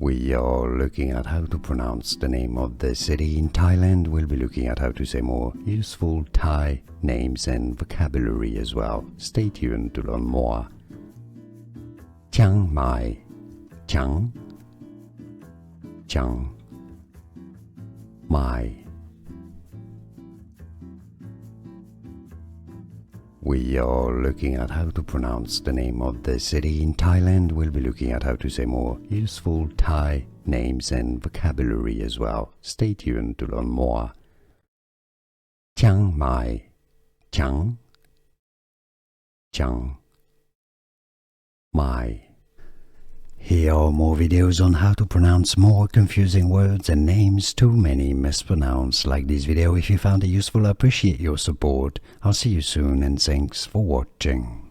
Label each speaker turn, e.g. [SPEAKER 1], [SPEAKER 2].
[SPEAKER 1] We are looking at how to pronounce the name of the city in Thailand. We'll be looking at how to say more useful Thai names and vocabulary as well. Stay tuned to learn more. Chiang Mai. Chiang Mai. We are looking at how to pronounce the name of the city in Thailand. We'll be looking at how to say more useful Thai names and vocabulary as well. Stay tuned to learn more. Chiang Mai. Chiang Mai. Here are more videos on how to pronounce more confusing words and names too many mispronounced. Like this video if you found it useful. I appreciate your support. I'll see you soon and thanks for watching.